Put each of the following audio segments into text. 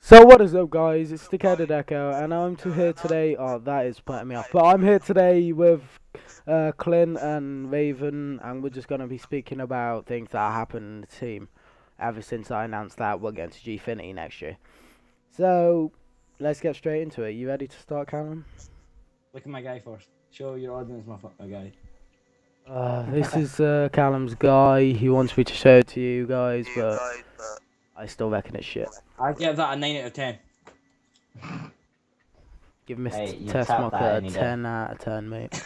So what is up, guys? It's Decaded Echo, and I'm here today. Oh, that is putting me off. But I'm here today with Clint and Raven, and we're just gonna be speaking about things that happened in the team ever since I announced that we're going to Gfinity next year. So let's get straight into it. You ready to start, Callum? Look at my guy first. Show your audience my guy. This is Callum's guy. He wants me to show it to you guys, but I still reckon it's shit. I give that a 9 out of 10. Give Mr. Hey, you tap Testmarker that a any day. 10 out of 10, mate.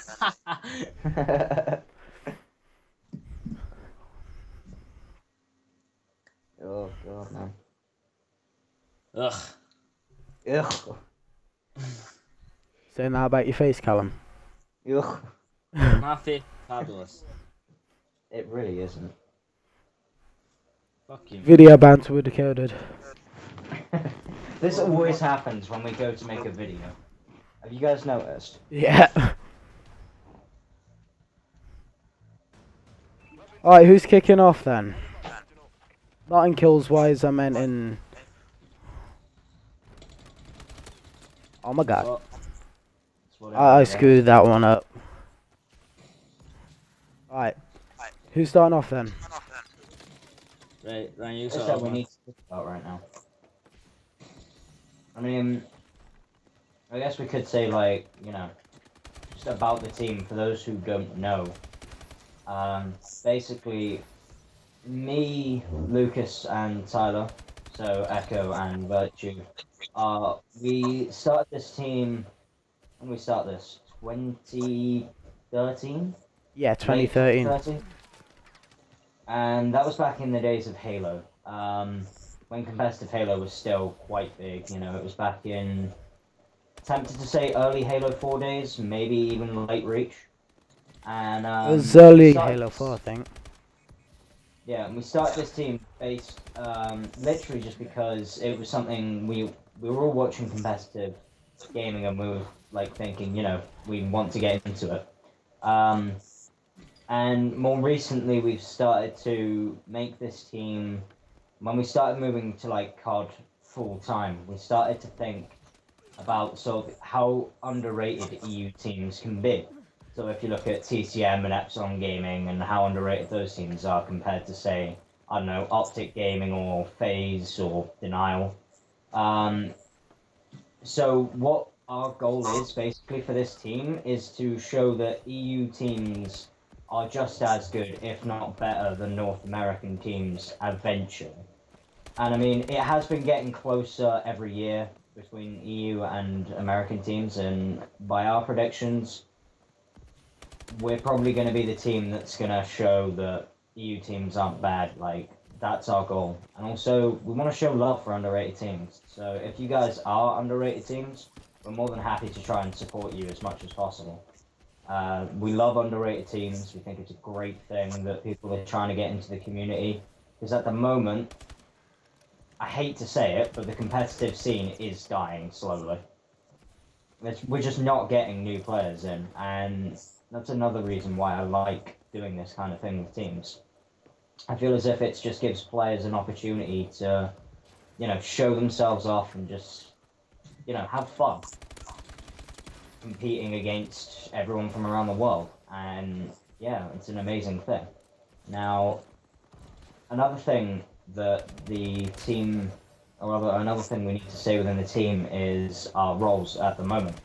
Oh god, man. Ugh. Ugh. Saying that about your face, Callum. Ugh. My face, fabulous. It really isn't. Fuck you. Video banter with Decoded. This always happens when we go to make a video. Have you guys noticed? Yeah. Alright, who's kicking off then? Not in kills wise, I meant in... Oh my god. Oh, It's what I everyone screwed that one up. Alright. Who's starting off then? right, Ryan, you wants. sort It's that of we one. need to talk about right now. I mean, I guess we could say, like, you know, just about the team for those who don't know. Basically, me, Lucas, and Tyler, so Echo and Virtue, we started this team. When we start this, 2013, Yeah, late 2013. 2013, and that was back in the days of Halo. When competitive Halo was still quite big, you know, it was back in, tempted to say early Halo 4 days, maybe even late Reach. And It was early we started- Halo 4, I think. Yeah, and we started this team based literally just because it was something we were all watching competitive gaming and we were like thinking, you know, we want to get into it. And more recently, we've started to make this team. When we started moving to like COD full time, we started to think about sort of how underrated EU teams can be. So if you look at TCM and Epsilon Gaming and how underrated those teams are compared to, say, I don't know, Optic Gaming or FaZe or Denial. So what our goal is basically for this team is to show that EU teams are just as good, if not better, than North American teams eventually. And I mean, it has been getting closer every year between EU and American teams, and by our predictions, we're probably going to be the team that's going to show that EU teams aren't bad. Like, that's our goal. And also, we want to show love for underrated teams. So if you guys are underrated teams, we're more than happy to try and support you as much as possible. We love underrated teams. We think it's a great thing that people are trying to get into the community. Because at the moment, I hate to say it, but the competitive scene is dying slowly. We're just not getting new players in, and that's another reason why I like doing this kind of thing with teams. I feel as if it just gives players an opportunity to, you know, show themselves off and just, you know, have fun competing against everyone from around the world. And yeah, it's an amazing thing. Now, another thing that the team, or rather another thing we need to say within the team is our roles at the moment.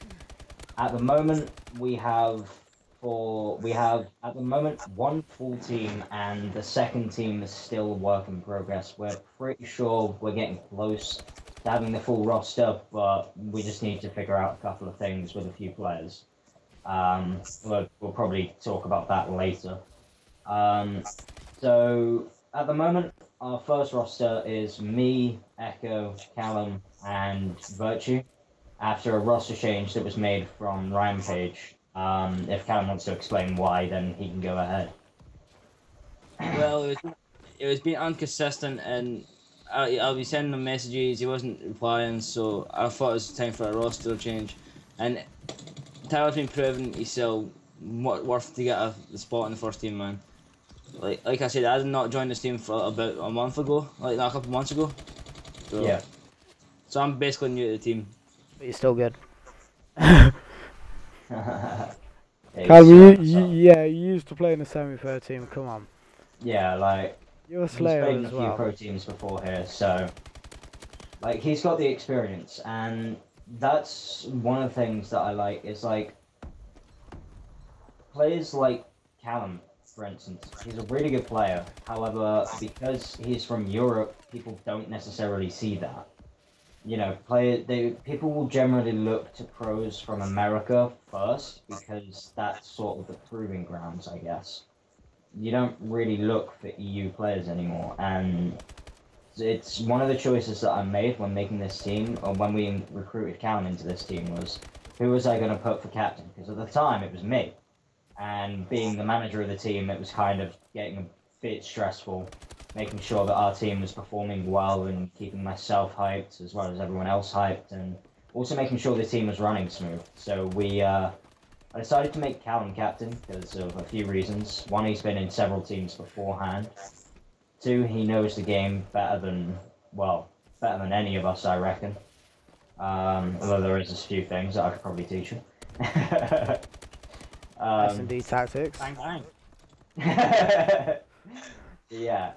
At the moment, we have at the moment one full team, and the second team is still a work in progress. We're pretty sure we're getting close to having the full roster, but we just need to figure out a couple of things with a few players. We'll probably talk about that later. So at the moment, our first roster is me, Echo, Callum, and Virtue. After a roster change that was made from Rampage. If Callum wants to explain why, then he can go ahead. Well, it was being inconsistent, and I'll be sending him messages. He wasn't replying, so I thought it was time for a roster change. And Tyler's been proving he's still worth to get the spot in the first team, man. Like I said, I did not join this team for about a month ago, like a couple months ago. So, Yeah. So I'm basically new to the team. But you're still good. It's, Callum, yeah, you used to play in the semi-pro team. Come on. yeah, like You're a he's Slayer played in a as few well. pro teams before here, so like he's got the experience, and that's one of the things that I like. Is like players like Callum, for instance. He's a really good player. However, because he's from Europe, people don't necessarily see that. You know, people will generally look to pros from America first because that's sort of the proving grounds, I guess. You don't really look for EU players anymore, and it's one of the choices that I made when making this team, or when we recruited Callum into this team, was who was I going to put for captain? Because at the time it was me, and being the manager of the team, it was kind of getting a bit stressful, making sure that our team was performing well and keeping myself hyped as well as everyone else hyped, and also making sure the team was running smooth. So I decided to make Callum captain because of a few reasons. One, he's been in several teams beforehand. Two, he knows the game better than any of us, I reckon. Although there is a few things that I could probably teach him. S&D tactics. Bang bang. Yeah.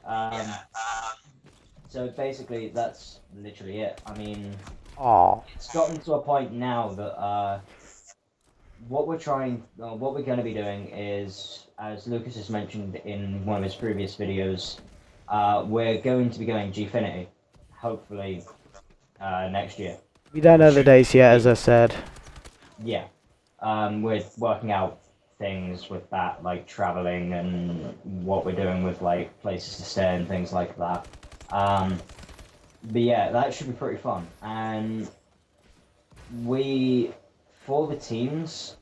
So basically, that's literally it. I mean, Aw. it's gotten to a point now that what we're going to be doing is, as Lucas has mentioned in one of his previous videos, we're going to be going Gfinity, hopefully next year. We don't know the dates yet, as I said. Yeah. We're working out things with that, like traveling and what we're doing with like places to stay and things like that. But yeah, that should be pretty fun. And for the teams,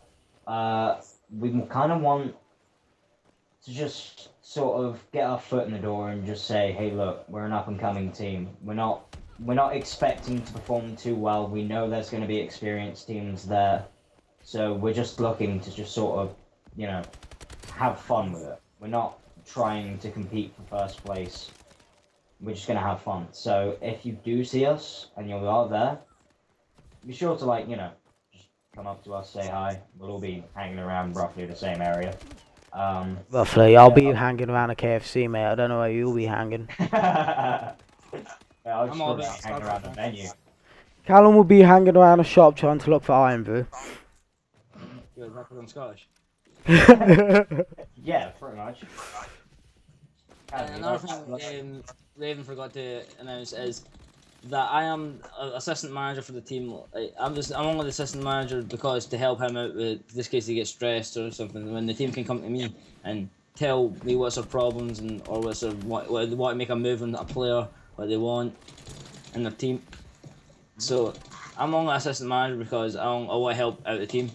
we kind of want to just sort of get our foot in the door and just say, hey, look, we're an up-and-coming team. We're not expecting to perform too well. We know there's going to be experienced teams there. So we're just looking to just sort of, you know, have fun with it. We're not trying to compete for first place. We're just going to have fun. So if you do see us and you are there, be sure to, like, you know, just come up to us, say hi. We'll all be hanging around roughly the same area. Roughly, I'll be hanging around a KFC, mate. I don't know where you'll be hanging. Yeah, I'll just I'm all probably about hang around the Starbucks. venue. Callum will be hanging around a shop trying to look for Iron Brew. You're because I'm Scottish. Yeah, pretty much. And another thing Raven forgot to announce is that I am assistant manager for the team. I'm only the assistant manager because to help him out with this case he gets stressed or something. When the team can come to me and tell me what's their problems or what's their what they want to make a move on a player, what they want in their team. So I'm only assistant manager because I want to help out the team.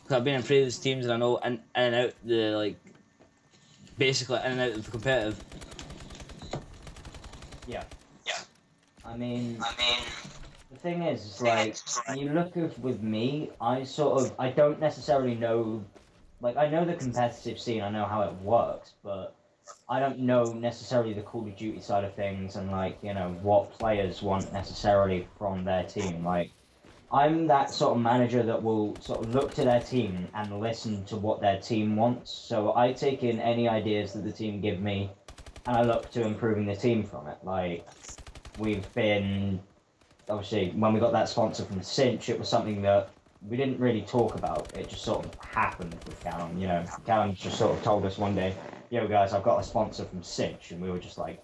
Because I've been in previous teams and I know in and out the basically in and out of the competitive. Yeah. I mean, the thing is, like, when you look with me, I don't necessarily know, like, I know the competitive scene, I know how it works, but I don't know necessarily the Call of Duty side of things and, like, you know, what players want necessarily from their team. Like, I'm that sort of manager that will sort of look to their team and listen to what their team wants. So I take in any ideas that the team give me, and I look to improving the team from it. Like, we've been, obviously, when we got that sponsor from Cinch, it was something that we didn't really talk about. It just sort of happened with Callum. You know, Callum just sort of told us one day, yo guys, I've got a sponsor from Cinch. And we were just like,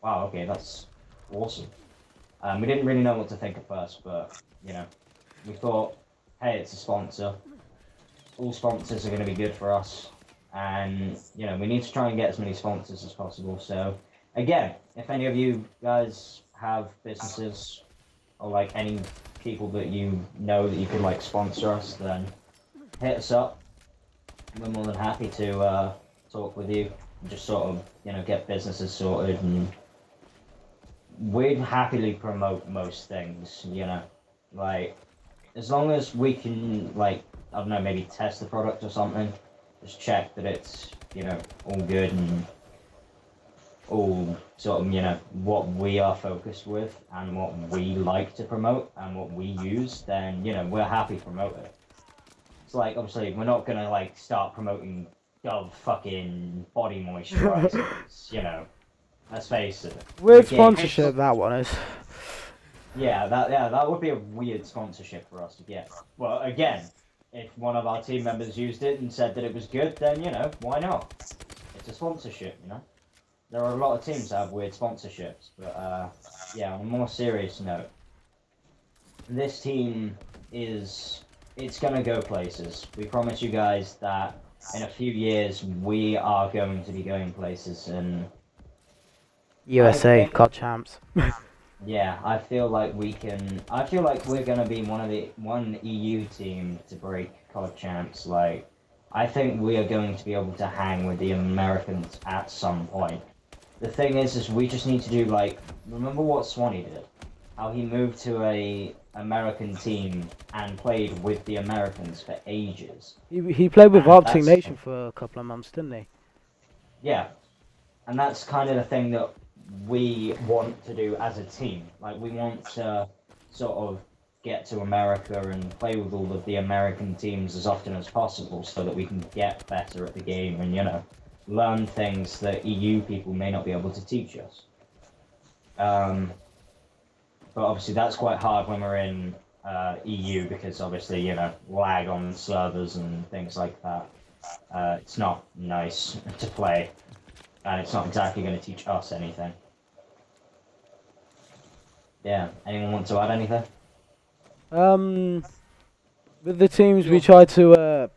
wow, okay, that's awesome. We didn't really know what to think at first, but, you know, we thought, hey, it's a sponsor. All sponsors are going to be good for us. And, you know, we need to try and get as many sponsors as possible. So, again, if any of you guys have businesses or, like, any people that you know that you could, like, sponsor us, then hit us up. We're more than happy to talk with you and just sort of, you know, get businesses sorted. And we'd happily promote most things, you know. Like, as long as we can, like, I don't know, maybe test the product or something, just check that it's, you know, all good and all sort of, what we are focused with and what we like to promote and what we use, then, we're happy to promote it. It's like, obviously, we're not gonna, like, start promoting Dove fucking body moisturizers, let's face it. Weird The game- sponsorship, that one is. Yeah, that would be a weird sponsorship for us to get. Well, again, if one of our team members used it and said that it was good, then, why not? It's a sponsorship, There are a lot of teams that have weird sponsorships, but, yeah, on a more serious note, this team it's gonna go places. We promise you guys that in a few years, we are going to be going places, and USA, think- COD champs. yeah, I feel like we're gonna be one EU team to break COD champs. Like, I think we are going to be able to hang with the Americans at some point. The thing is we just need to do, like, remember what Swanee did? How he moved to a American team and played with the Americans for ages. He played with Ah, Arctic that's- Nation for a couple of months, didn't he? Yeah, and that's kind of the thing that we want to do as a team. Like, we want to sort of get to America and play with all of the American teams as often as possible so that we can get better at the game and, learn things that EU people may not be able to teach us. But obviously that's quite hard when we're in EU because obviously, lag on servers and things like that. It's not nice to play, and it's not exactly going to teach us anything. Yeah, anyone want to add anything? With the teams, we try to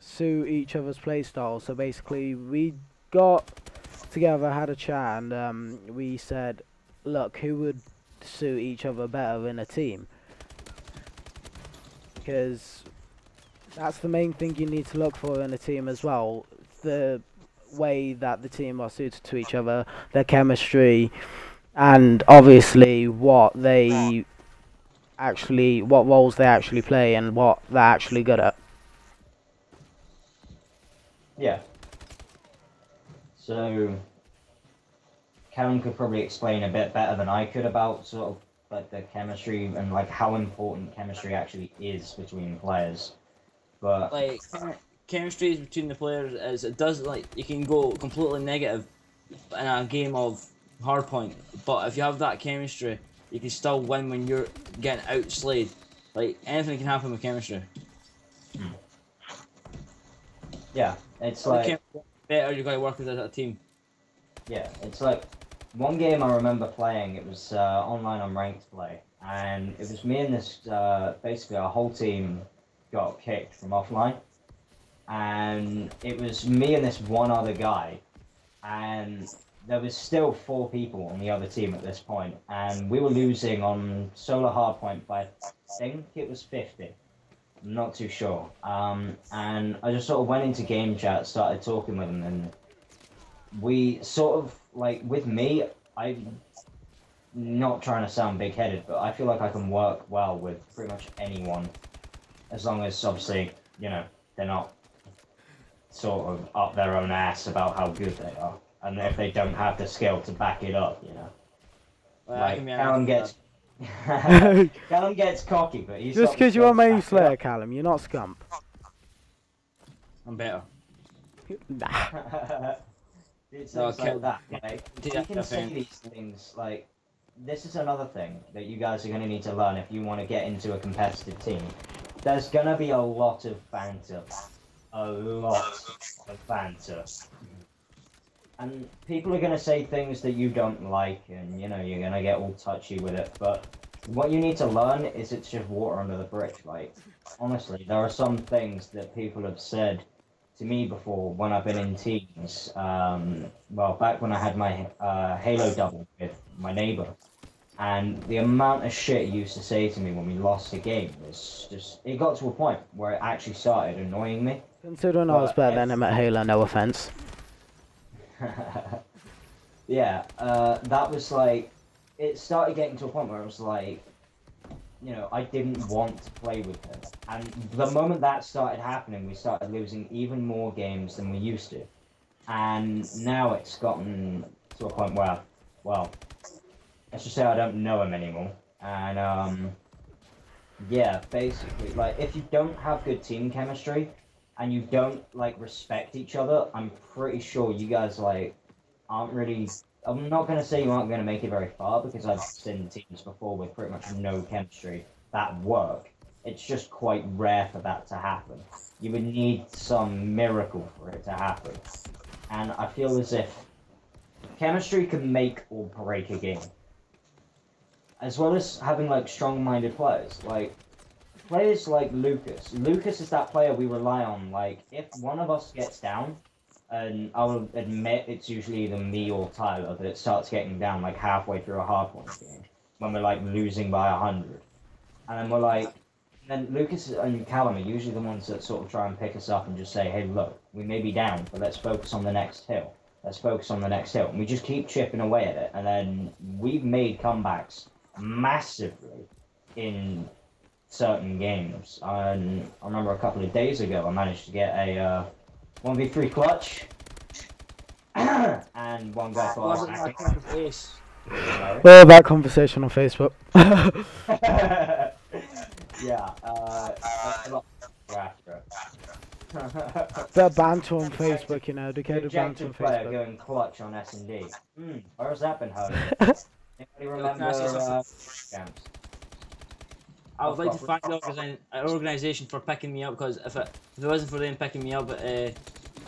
suit each other's playstyle. So basically, we got together, had a chat, and we said, look, who would suit each other better in a team? Because that's the main thing you need to look for in a team as well. The way that the team are suited to each other, their chemistry, and obviously what roles they actually play and what they're actually good at. Yeah. So, Callum could probably explain a bit better than I could about sort of like the chemistry and like how important chemistry actually is between players. But Like, chemistry between the players is, it does, like, you can go completely negative in a game of hardpoint, but if you have that chemistry, you can still win when you're getting outslayed. Like, anything can happen with chemistry. yeah, it's The like chemistry better, you gotta work with it as a team. yeah, it's like one game I remember playing. It was online on ranked play, and it was me and this basically our whole team got kicked from offline, and it was me and this one other guy, and there was still 4 people on the other team at this point, and we were losing on solo hardpoint by, I think it was 50. I'm not too sure. And I just sort of went into game chat, started talking with them, and we sort of, like, with me, I'm not trying to sound big-headed, but I feel like I can work well with pretty much anyone, as long as, obviously, they're not sort of up their own ass about how good they are. And if they don't have the skill to back it up, Well, I like can be Callum honest gets, Callum gets cocky, but he's Just got the because you're skill a to main back it slayer, up. Callum, you're not scump. I'm better. Nah. It's No, things like that. Like, Yeah, you can say definitely. these things. Like, this is another thing that you guys are going to need to learn if you want to get into a competitive team. There's going to be a lot of banter. A lot of banter. And people are going to say things that you don't like, and you're going to get all touchy with it. But what you need to learn is it's just water under the bridge. Like, honestly, there are some things that people have said to me before when I've been in teams. Well, back when I had my Halo double with my neighbor, and the amount of shit he used to say to me when we lost a game was just, it got to a point where it actually started annoying me. Considering I was better than him at Halo, no offense. Yeah, that was like, it started getting to a point where it was like, I didn't want to play with him. And the moment that started happening, we started losing even more games than we used to. And now it's gotten to a point where, well, let's just say I don't know him anymore. And yeah, basically, like if you don't have good team chemistry and you don't like respect each other, I'm pretty sure you guys like aren't really. I'm not gonna say you aren't gonna make it very far because I've seen teams before with pretty much no chemistry that work. It's just quite rare for that to happen. You would need some miracle for it to happen. And I feel as if chemistry can make or break a game. As well as having like strong-minded players. Like players like Lucas. Lucas is that player we rely on. Like if one of us gets down, and I'll admit it's usually either me or Tyler that it starts getting down like halfway through a hardpoint game when we're like losing by 100, and then we're like, then Lucas and Callum are usually the ones that sort of try and pick us up and just say, hey, look, we may be down, but let's focus on the next hill. Let's focus on the next hill. And we just keep chipping away at it, and then we've made comebacks massively in certain games. And I remember a couple of days ago, I managed to get a 1v3 clutch, and one guy Wasn't thought that kind of face? We'll have that conversation on Facebook. Yeah, a lot after it. That banter on Facebook, you know, dedicated banter on Objective player Facebook. going clutch on S&D. Where's that been heard? Anybody remember camps? I would like to thank the organisation for picking me up, because if it wasn't for them picking me up, I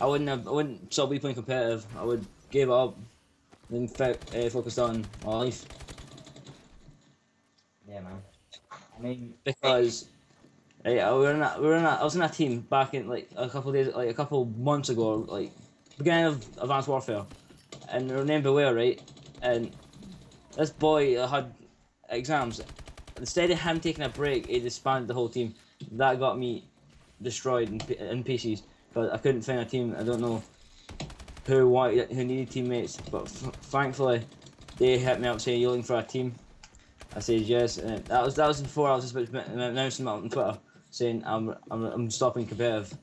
wouldn't still be playing competitive. I would give it up and focused on my life. Yeah, man. I mean, Because I was in a team back in like a couple months ago, like beginning of Advanced Warfare, and we were named Beware, right? And this boy had exams. Instead of him taking a break, he disbanded the whole team. That got me destroyed in pieces, because I couldn't find a team. I don't know who needed teammates, but thankfully they hit me up saying, "You looking for a team?" I said yes, and that was before I was just about to announce them on Twitter, saying I'm stopping competitive.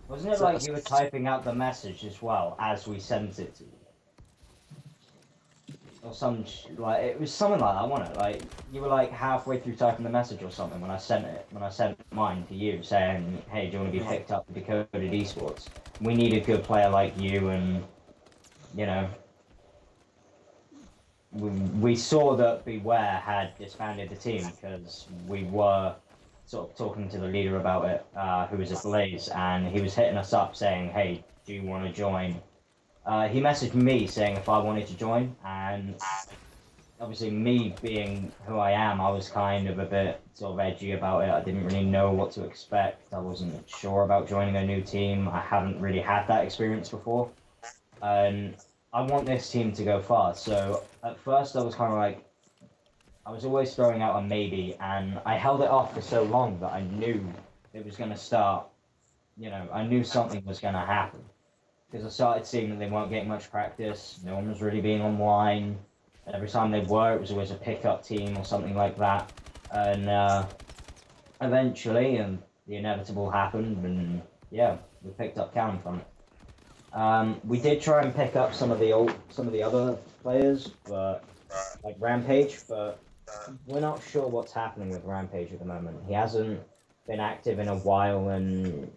wasn't it like you were typing out the message as well as we sent it to you? Or like it was something like that, wasn't it? Like you were like halfway through typing the message or something when I sent mine to you saying, "Hey, do you want to be picked up with Decoded Esports? We need a good player like you," and you know, we saw that Beware had disbanded the team because we were sort of talking to the leader about it, who was at Blaze, and he was hitting us up saying, "Hey, do you want to join?" He messaged me saying if I wanted to join, and obviously me being who I am, I was kind of a bit sort of edgy about it. I didn't really know what to expect. I wasn't sure about joining a new team. I haven't really had that experience before. And I want this team to go far. So at first I was kind of like, I was always throwing out a maybe, and I held it off for so long that I knew it was going to start, you know, I knew something was going to happen. Because I started seeing that they weren't getting much practice, no one was really being online, and every time they were, it was always a pickup team or something like that. And eventually, the inevitable happened, and yeah, we picked up Callum from it. We did try and pick up some of the other players, but like Rampage, but we're not sure what's happening with Rampage at the moment. He hasn't been active in a while, and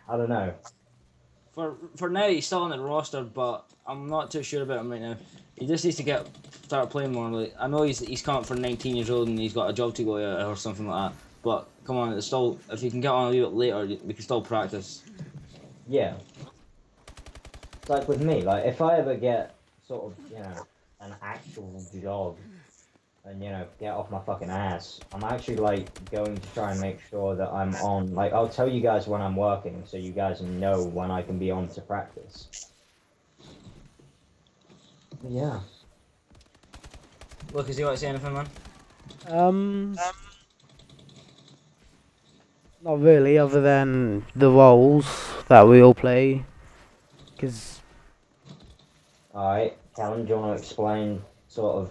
I don't know. For now, he's still on the roster, but I'm not too sure about him right now. He just needs to start playing more. Like, I know he's come up for 19 years old and he's got a job to go at or something like that. But come on, it's still, if you can get on a little bit later, we can still practice. Yeah. It's like with me, like if I ever get sort of, you know, an actual job and, you know, get off my fucking ass, I'm actually like going to try and make sure that I'm on, like I'll tell you guys when I'm working so you guys know when I can be on to practice. Yeah. Lucas, do you want to say anything, man? Not really, other than the roles that we all play. Because Alright, Callum, do you want to explain sort of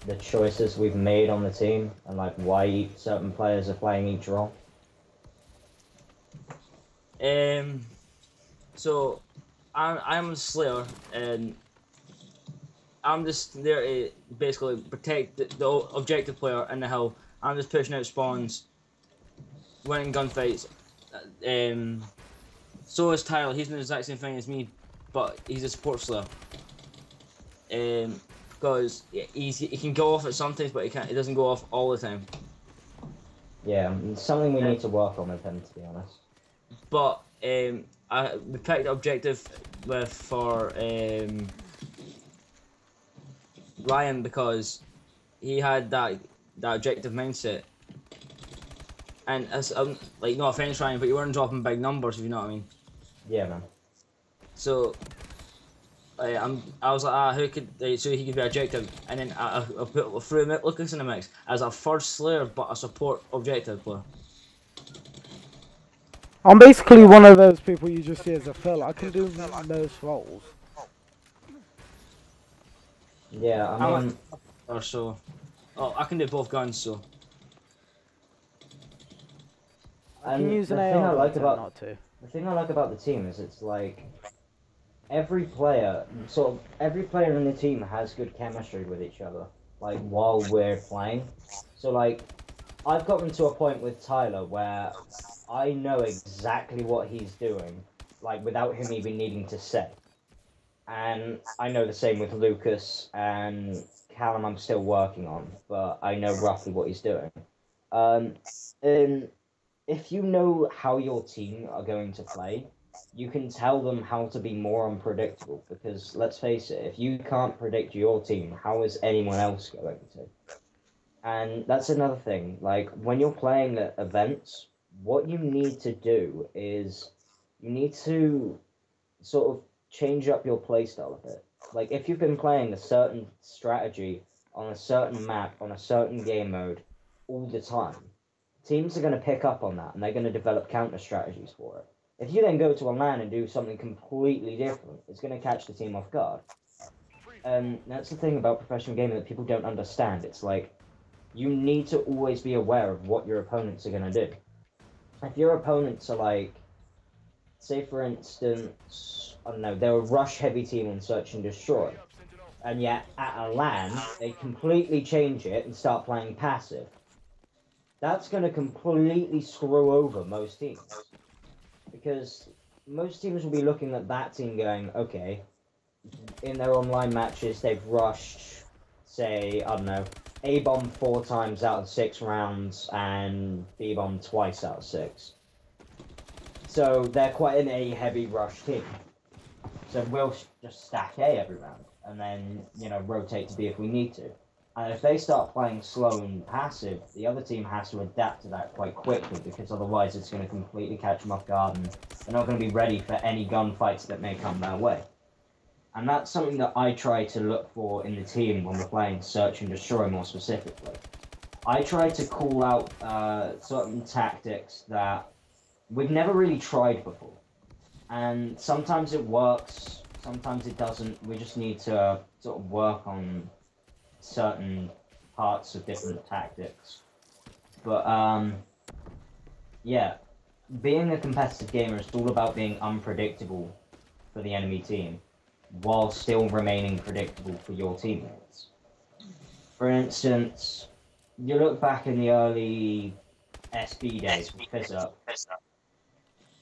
the choices we've made on the team and like why certain players are playing each role? So, I'm a Slayer, and I'm just there to basically protect the objective player in the hill. I'm just pushing out spawns, winning gunfights. So is Tyler. He's doing the exact same thing as me, but he's a support Slayer. Because he can go off at sometimes, but he doesn't go off all the time. Yeah, it's something we need to work on with him, to be honest. But we picked the objective for Ryan because he had that objective mindset. And as like, no offense, Ryan, but you weren't dropping big numbers, if you know what I mean. Yeah, man. So I was like, who could so he could be objective, and then I threw Lucas in the mix as a first Slayer but a support objective player. I'm basically one of those people you just see as a fill. I can do most roles. Yeah, I mean... Or so. Oh, I can do both guns, so. I can use an the AR, thing I like but about not to. the thing I like about the team is it's like every player in the team has good chemistry with each other. Like while we're playing, so like I've gotten to a point with Tyler where I know exactly what he's doing, like without him even needing to say. And I know the same with Lucas and Callum. I'm still working on, but I know roughly what he's doing. And if you know how your team are going to play, you can tell them how to be more unpredictable. Because let's face it, if you can't predict your team, how is anyone else going to? And that's another thing. Like when you're playing at events, what you need to do is you need to sort of change up your playstyle a bit. Like if you've been playing a certain strategy on a certain map on a certain game mode all the time, teams are going to pick up on that and they're going to develop counter strategies for it. If you then go to a LAN and do something completely different, it's going to catch the team off guard. And that's the thing about professional gaming that people don't understand. It's like you need to always be aware of what your opponents are going to do. If your opponents are like, say for instance, I don't know, they're a rush heavy team on Search and Destroy, and yet at a LAN they completely change it and start playing passive. That's going to completely screw over most teams. Because most teams will be looking at that team going, okay, in their online matches they've rushed, say, I don't know, A-bomb 4 times out of 6 rounds and B-bomb twice out of 6. So they're quite an A-heavy rush team. So we'll just stack A every round and then, you know, rotate to B if we need to. And if they start playing slow and passive, the other team has to adapt to that quite quickly, because otherwise it's going to completely catch them off guard and they're not going to be ready for any gunfights that may come their way. And that's something that I try to look for in the team when we're playing Search and Destroy more specifically. I try to call out certain tactics that we've never really tried before. And sometimes it works, sometimes it doesn't. We just need to sort of work on certain parts of different tactics. But yeah, being a competitive gamer is all about being unpredictable for the enemy team while still remaining predictable for your teammates. For instance, you look back in the early SB days with FizzUp,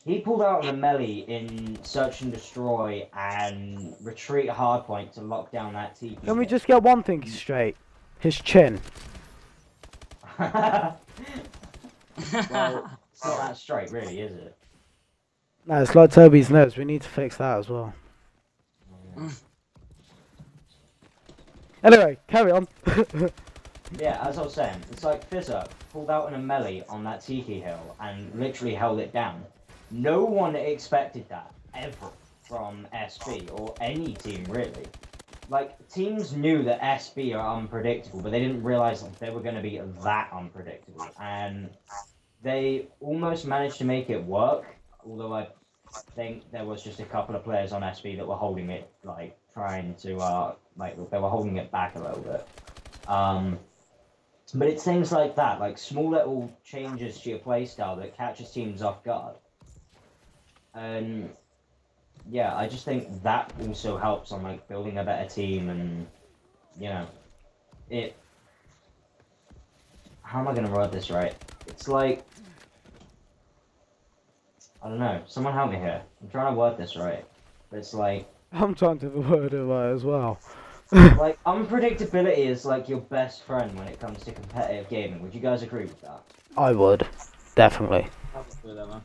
he pulled out on a melee in Search and Destroy and retreat hardpoint to lock down that TP. Can we just get one thing straight? His chin. Well, it's not that straight, really, is it? No, it's like Toby's nose. We need to fix that as well. Anyway, carry on. Yeah, as I was saying, it's like FizzUp pulled out on a melee on that Tiki Hill and literally held it down. No one expected that, ever, from SB, or any team, really. Like, teams knew that SB are unpredictable, but they didn't realise that they were going to be that unpredictable. And they almost managed to make it work, although I think there was just a couple of players on SB that were holding it, like, trying to, they were holding it back a little bit. But it's things like that, like small little changes to your playstyle that catches teams off guard. And yeah, I just think that also helps on like building a better team and you know it. How am I gonna word this right? It's like I don't know. Someone help me here. I'm trying to word this right, but it's like I'm trying to word it right as well. like unpredictability is like your best friend when it comes to competitive gaming. Would you guys agree with that? I would, definitely. I'll do that, man.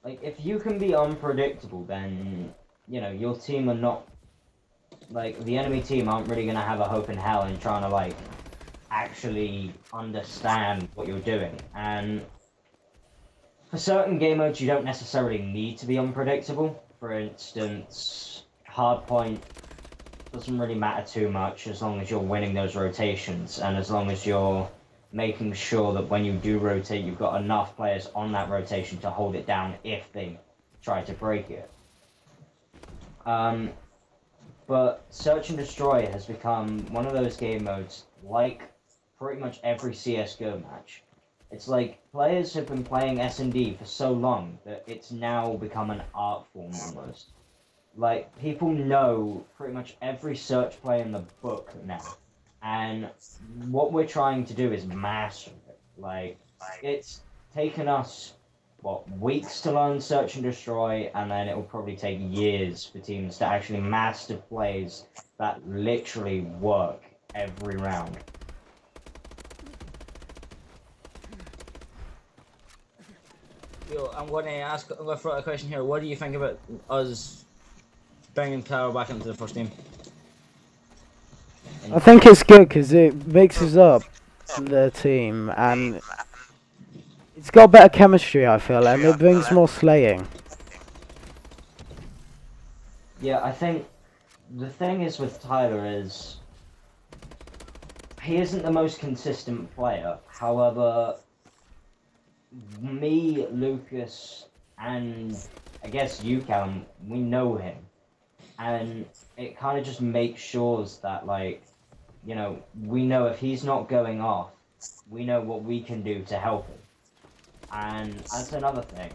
Like if you can be unpredictable, then you know your team are not like the enemy team aren't really gonna have a hope in hell in trying to like actually understand what you're doing. And for certain game modes, you don't necessarily need to be unpredictable. For instance, Hardpoint doesn't really matter too much as long as you're winning those rotations and as long as you're making sure that when you do rotate, you've got enough players on that rotation to hold it down if they try to break it. But Search and Destroy has become one of those game modes, like pretty much every CSGO match. It's like players have been playing S&D for so long that it's now become an art form almost. Like, people know pretty much every search play in the book now. And what we're trying to do is master it. Like, it's taken us, what, weeks to learn Search and Destroy, and then it will probably take years for teams to actually master plays that literally work every round. Yo, I'm going to throw out a question here. What do you think about us bringing Power back into the first team? I think it's good because it mixes up the team and it's got better chemistry, I feel, and it brings more slaying. Yeah, I think the thing is with Tyler is he isn't the most consistent player. However, me, Lucas, and I guess you, Callum, we know him. And it kind of just makes sure that, like, you know, we know if he's not going off, we know what we can do to help him. And that's another thing.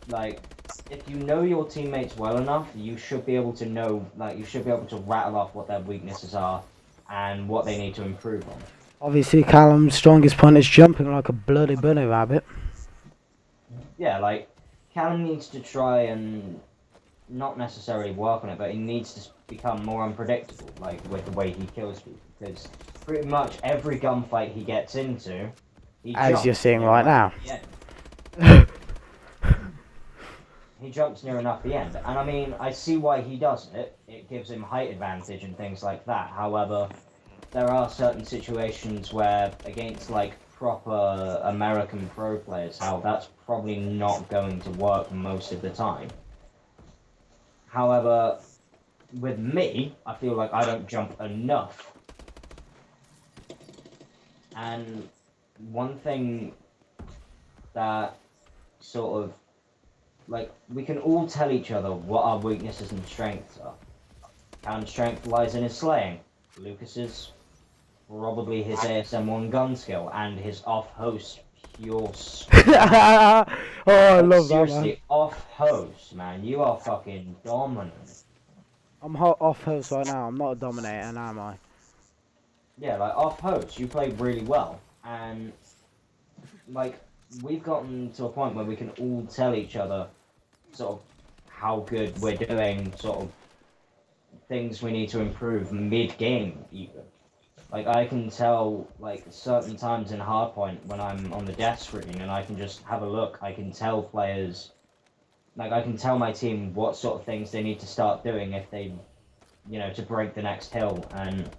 Like, if you know your teammates well enough, you should be able to know, like, you should be able to rattle off what their weaknesses are and what they need to improve on. Obviously, Callum's strongest point is jumping like a bloody bunny rabbit. Yeah, like, Callum needs to try and not necessarily work on it, but he needs to become more unpredictable, like, with the way he kills people. Because pretty much every gunfight he gets into, he As you're jumps seeing near right enough now. at the end. He jumps near enough the end. And I mean, I see why he does it. It gives him height advantage and things like that. However, there are certain situations where, against, like, proper American pro players, how that's probably not going to work most of the time. However, with me, I feel like I don't jump enough. And one thing that sort of, like, we can all tell each other what our weaknesses and strengths are. Callum's strength lies in his slaying. Lucas's probably his ASM1 gun skill and his off-host pure Oh, I love that, man. Seriously, off-host, man. You are fucking dominant. I'm off host right now. I'm not a dominator, am I? Yeah, like, off-host, you play really well. And, like, we've gotten to a point where we can all tell each other sort of how good we're doing, sort of things we need to improve mid-game, even. Like, I can tell, like, certain times in Hardpoint when I'm on the death screen and I can just have a look, I can tell players, like, I can tell my team what sort of things they need to start doing if they, you know, to break the next hill. And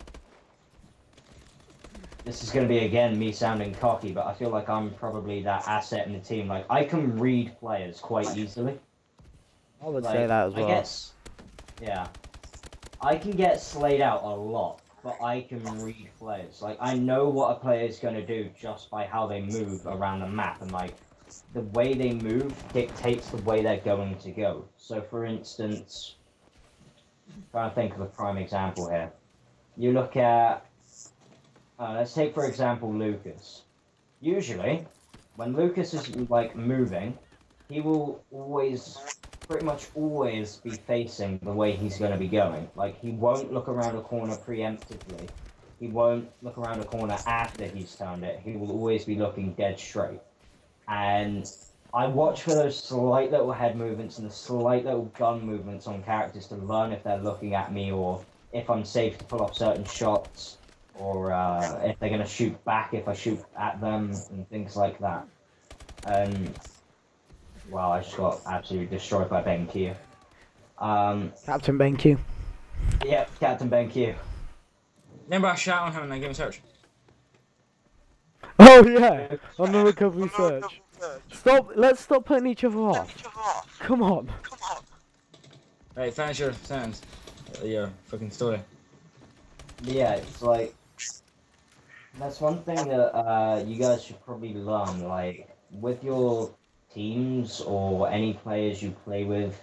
this is going to be, again, me sounding cocky, but I feel like I'm probably that asset in the team. Like, I can read players quite easily. I would Like, say that as well. Yeah. I can get slayed out a lot, but I can read players. Like, I know what a player is going to do just by how they move around the map, and, like, the way they move dictates the way they're going to go. So, for instance, I'm trying to think of a prime example here. You look at, let's take, for example, Lucas. Usually, when Lucas is, like, moving, he will always, pretty much always be facing the way he's going to be going. Like, he won't look around a corner preemptively. He won't look around a corner after he's turned it. He will always be looking dead straight. And I watch for those slight little head movements and the slight little gun movements on characters to learn if they're looking at me or if I'm safe to pull off certain shots or if they're going to shoot back if I shoot at them and things like that. And, well, I just got absolutely destroyed by BenQ. Captain BenQ. Yep, Captain BenQ. Remember I shot on him in that game search? Oh yeah, on the recovery search. Let's stop putting each other off. Come on. Right, finish your sentence. Your fucking story. Yeah, it's like, that's one thing that you guys should probably learn, like, with your teams or any players you play with,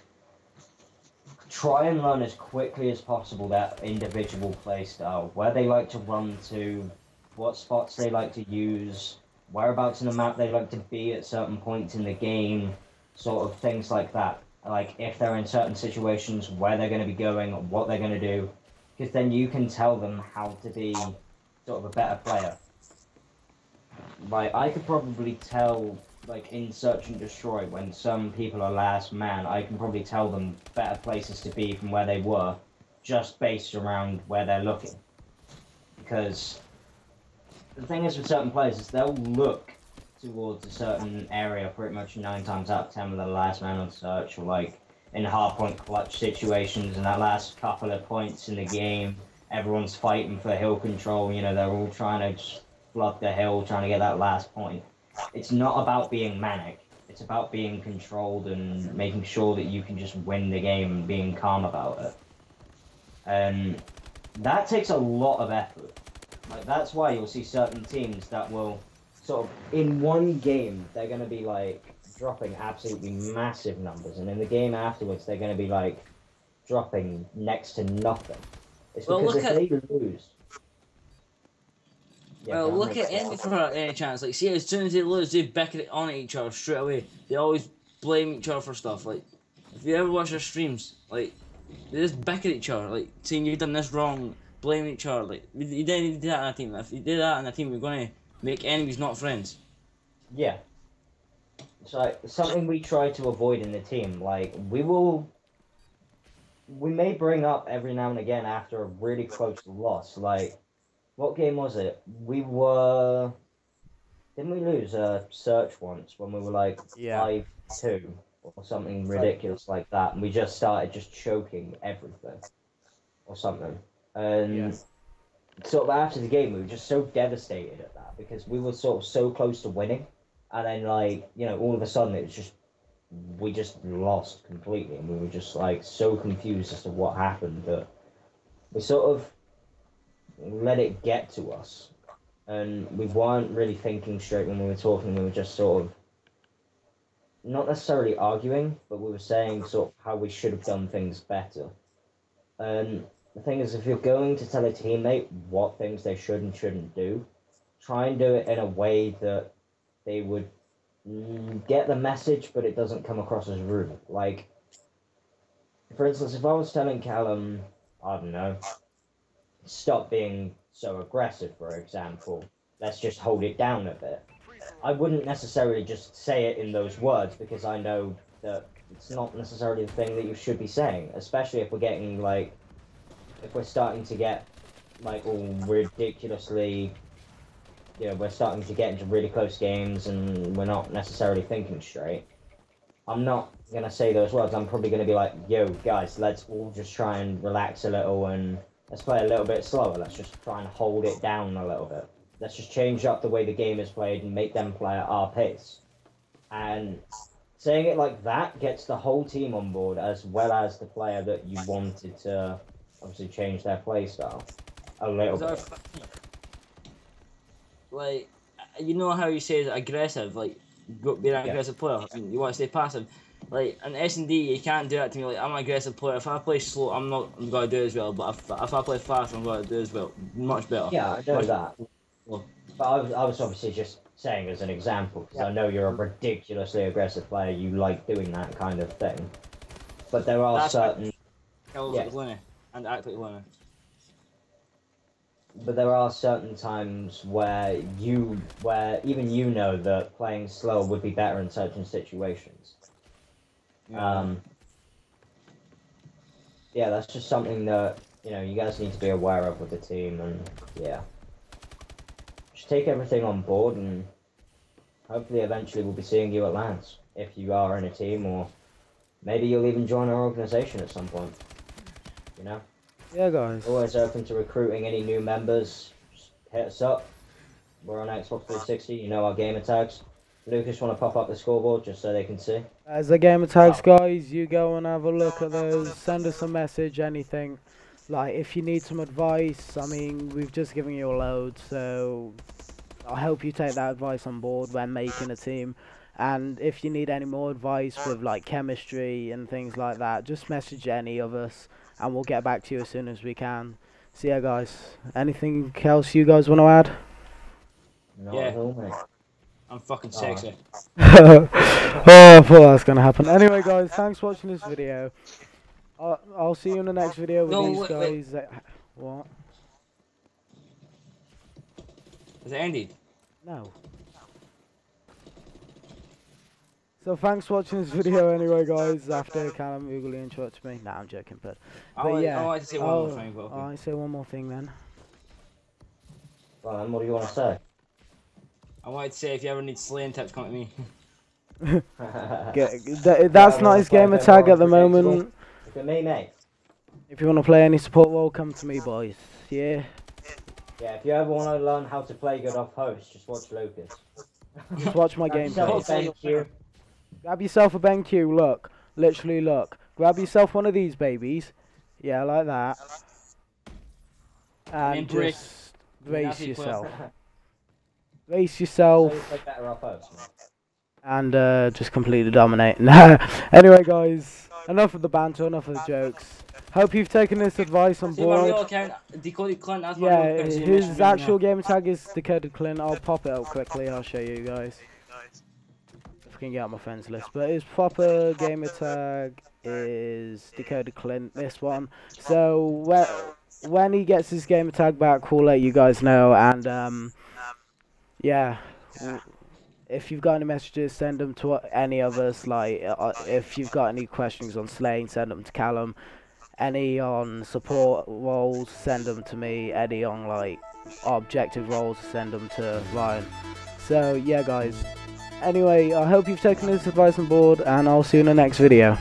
try and learn as quickly as possible that individual play style, where they like to run to, what spots they like to use, whereabouts in the map they like to be at certain points in the game, sort of things like that. Like, if they're in certain situations, where they're going to be going, what they're going to do, because then you can tell them how to be sort of a better player. Like, I could probably tell, like, in Search and Destroy, when some people are last man, I can probably tell them better places to be from where they were, just based around where they're looking. Because the thing is with certain players is they'll look towards a certain area pretty much 9 times out of 10 with the last man on search, or like in hardpoint clutch situations, and that last couple of points in the game, everyone's fighting for hill control, you know, they're all trying to just flood the hill, trying to get that last point. It's not about being manic, it's about being controlled and making sure that you can just win the game and being calm about it. And that takes a lot of effort. Like, that's why you'll see certain teams that will sort of, in one game, they're going to be, like, dropping absolutely massive numbers, and in the game afterwards, they're going to be, like, dropping next to nothing. It's because if they lose... Yeah, well, look at Envy for any chance. Like, see, as soon as they lose, they beckon it on at each other straight away. They always blame each other for stuff. Like, if you ever watch their streams, like, they just beckon at each other, like, saying you've done this wrong, blame each other. Like, you didn't need to do that in a team. If you did that in a team, you're going to make enemies, not friends. Yeah. It's like something we try to avoid in the team. Like, we may bring up every now and again after a really close loss. Like, what game was it? Didn't we lose Search once when we were like 5-2 or something ridiculous like that, and we just started just choking everything or something. And sort of after the game, we were just so devastated at that because we were sort of so close to winning, and then, like, you know, all of a sudden it was just, we just lost completely, and we were just like so confused as to what happened that we sort of let it get to us, and we weren't really thinking straight when we were talking. We were just sort of not necessarily arguing, but we were saying sort of how we should have done things better. And the thing is, if you're going to tell a teammate what things they should and shouldn't do, try and do it in a way that they would get the message, but it doesn't come across as rude. Like, for instance, if I was telling Callum, I don't know, stop being so aggressive, for example, let's just hold it down a bit, I wouldn't necessarily just say it in those words, because I know that it's not necessarily the thing that you should be saying, especially if we're getting, like, if we're starting to get, like, all ridiculously, you know, we're starting to get into really close games and we're not necessarily thinking straight. I'm not going to say those words. I'm probably going to be like, yo, guys, let's all just try and relax a little and let's play a little bit slower. Let's just try and hold it down a little bit. Let's just change up the way the game is played and make them play at our pace. And saying it like that gets the whole team on board, as well as the player that you wanted to obviously change their play style a little bit. Like, you know how you say aggressive, like, being an aggressive player, I mean, you want to stay passive. Like, in S&D, you can't do that to me. Like, I'm an aggressive player. If I play slow, I'm not going to do as well. But if I play fast, I'm going to do as well. Much better. Yeah, I know that. Well, But I was obviously just saying as an example, because I know you're a ridiculously aggressive player. You like doing that kind of thing. But there are certain. Like winner and act like winner. But there are certain times where even you know that playing slow would be better in certain situations. Yeah. Yeah, that's just something that you guys need to be aware of with the team, and yeah, just take everything on board, and hopefully eventually we'll be seeing you at Lance if you are in a team, or maybe you'll even join our organization at some point. Yeah, guys. Always open to recruiting any new members. Just hit us up. We're on Xbox 360. You know our gamer tags. Lucas, want to pop up the scoreboard just so they can see? As the gamer tags, guys, you go and have a look at those. Send us a message, anything. Like, if you need some advice, I mean, we've just given you a load, so I hope you take that advice on board when making a team. And if you need any more advice with, like, chemistry and things like that, just message any of us, and we'll get back to you as soon as we can. So, yeah, guys, anything else you guys want to add? Not Yeah. at all, mate. I'm fucking sexy. Oh, I thought that was going to happen. Anyway, guys, thanks for watching this video. I'll see you in the next video with these guys. What? Is it ended? No. So thanks for watching this video anyway, guys. After Callum Oogly interrupts me. Nah, I'm joking, but yeah. I like to say one more thing, but okay. I say one more thing then. Well, then what do you want to say? I wanted to say if you ever need slaying tips, come to me. That's not his gamer tag at the moment. Look at me, mate. If you want to play any support role, come to me, boys. Yeah. Yeah, if you ever want to learn how to play good off host, just watch Lucas. Just watch my gameplay. Thank you. Grab yourself a BenQ, look. Literally look. Grab yourself one of these babies. Yeah, like that. And just race yourself. Race yourself. Play better off host, mate. And just completely dominate. Nah. Anyway, guys, enough of the banter, enough of the jokes. Hope you've taken this advice on See my real board. account, Decoded Clint. That's my real Yeah, account, so you his message me actual now. gamer tag is Decoded Clint. I'll pop it up quickly. I'll show you guys. If I can get out my friends list. But his proper gamer tag is Decoded Clint. This one. So when he gets his gamer tag back, we'll let you guys know. And yeah. If you've got any messages, send them to any of us. Like, if you've got any questions on slaying, send them to Callum. Any on support roles, send them to me. Any on, like, objective roles, send them to Ryan. So, yeah, guys. Anyway, I hope you've taken this advice on board, and I'll see you in the next video.